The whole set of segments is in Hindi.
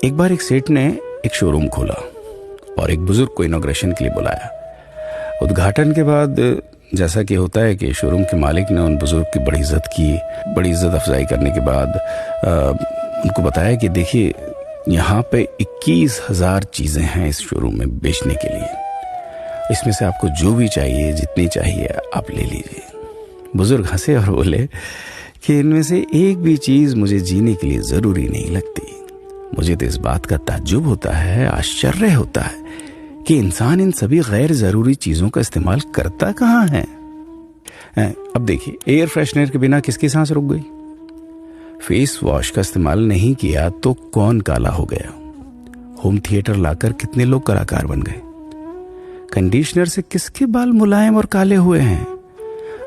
एक बार एक सेठ ने एक शोरूम खोला और एक बुजुर्ग को इनॉग्रेशन के लिए बुलाया। उद्घाटन के बाद जैसा कि होता है कि शोरूम के मालिक ने उन बुजुर्ग की बड़ी इज्जत की। बड़ी इज्जत अफजाई करने के बाद उनको बताया कि देखिए, यहाँ पे 21,000 चीज़ें हैं इस शोरूम में बेचने के लिए। इसमें से आपको जो भी चाहिए, जितनी चाहिए आप ले लीजिए। बुजुर्ग हंसे और बोले कि इनमें से एक भी चीज़ मुझे जीने के लिए ज़रूरी नहीं लगती। मुझे तो इस बात का ताज्जुब होता है, आश्चर्य होता है कि इंसान इन सभी गैर ज़रूरी चीज़ों का इस्तेमाल करता कहाँ है। अब देखिए, एयर फ्रेशनर के बिना किसकी सांस रुक गई? फेस वॉश का इस्तेमाल नहीं किया तो कौन काला हो गया? होम थिएटर लाकर कितने लोग कलाकार बन गए? कंडीशनर से किसके बाल मुलायम और काले हुए हैं?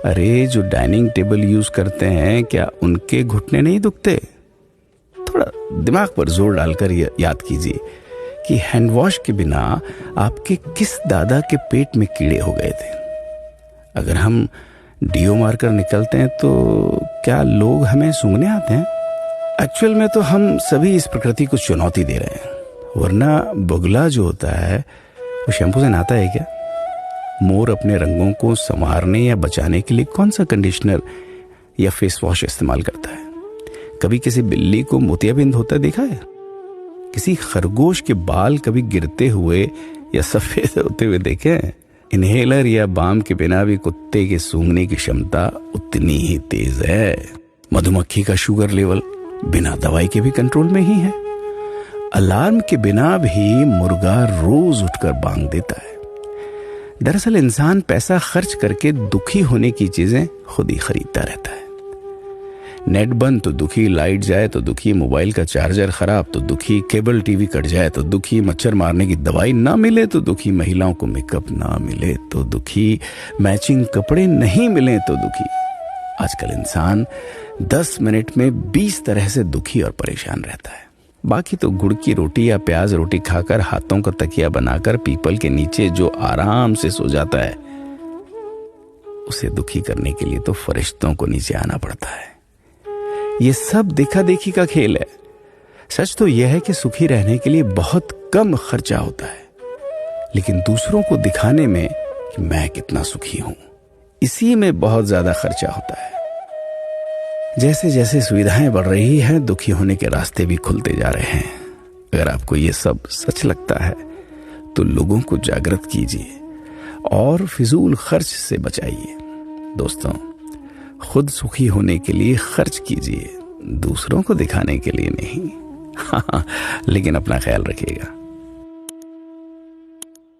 अरे, जो डाइनिंग टेबल यूज करते हैं, क्या उनके घुटने नहीं दुखते? थोड़ा दिमाग पर जोर डालकर याद कीजिए कि हैंड वॉश के बिना आपके किस दादा के पेट में कीड़े हो गए थे। अगर हम डीओ मारकर निकलते हैं तो क्या लोग हमें सूंघने आते हैं? एक्चुअल में तो हम सभी इस प्रकृति को चुनौती दे रहे हैं, वरना बुगला जो होता है वो शैम्पू से नहाता है क्या? मोर अपने रंगों को संवारने या बचाने के लिए कौन सा कंडीशनर या फेस वॉश इस्तेमाल करता है? कभी किसी बिल्ली को मोतियाबिंद होता देखा है? किसी खरगोश के बाल कभी गिरते हुए या सफेद होते हुए देखे हैं? इनहेलर या बाम के बिना भी कुत्ते के सूंघने की क्षमता उतनी ही तेज है। मधुमक्खी का शुगर लेवल बिना दवाई के भी कंट्रोल में ही है। अलार्म के बिना भी मुर्गा रोज उठकर बांग देता है। दरअसल इंसान पैसा खर्च करके दुखी होने की चीजें खुद ही खरीदता रहता है। नेट बंद तो दुखी, लाइट जाए तो दुखी, मोबाइल का चार्जर खराब तो दुखी, केबल टीवी कट जाए तो दुखी, मच्छर मारने की दवाई ना मिले तो दुखी, महिलाओं को मेकअप ना मिले तो दुखी, मैचिंग कपड़े नहीं मिले तो दुखी। आजकल इंसान 10 मिनट में 20 तरह से दुखी और परेशान रहता है। बाकी तो गुड़ की रोटी या प्याज रोटी खाकर हाथों का तकिया बनाकर पीपल के नीचे जो आराम से सो जाता है, उसे दुखी करने के लिए तो फरिश्तों को नीचे आना पड़ता है। ये सब देखा देखी का खेल है। सच तो यह है कि सुखी रहने के लिए बहुत कम खर्चा होता है, लेकिन दूसरों को दिखाने में कि मैं कितना सुखी हूं, इसी में बहुत ज्यादा खर्चा होता है। जैसे जैसे सुविधाएं बढ़ रही हैं, दुखी होने के रास्ते भी खुलते जा रहे हैं। अगर आपको ये सब सच लगता है तो लोगों को जागृत कीजिए और फिजूल खर्च से बचाइए। दोस्तों, खुद सुखी होने के लिए खर्च कीजिए, दूसरों को दिखाने के लिए नहीं। हाँ, लेकिन अपना ख्याल रखिएगा।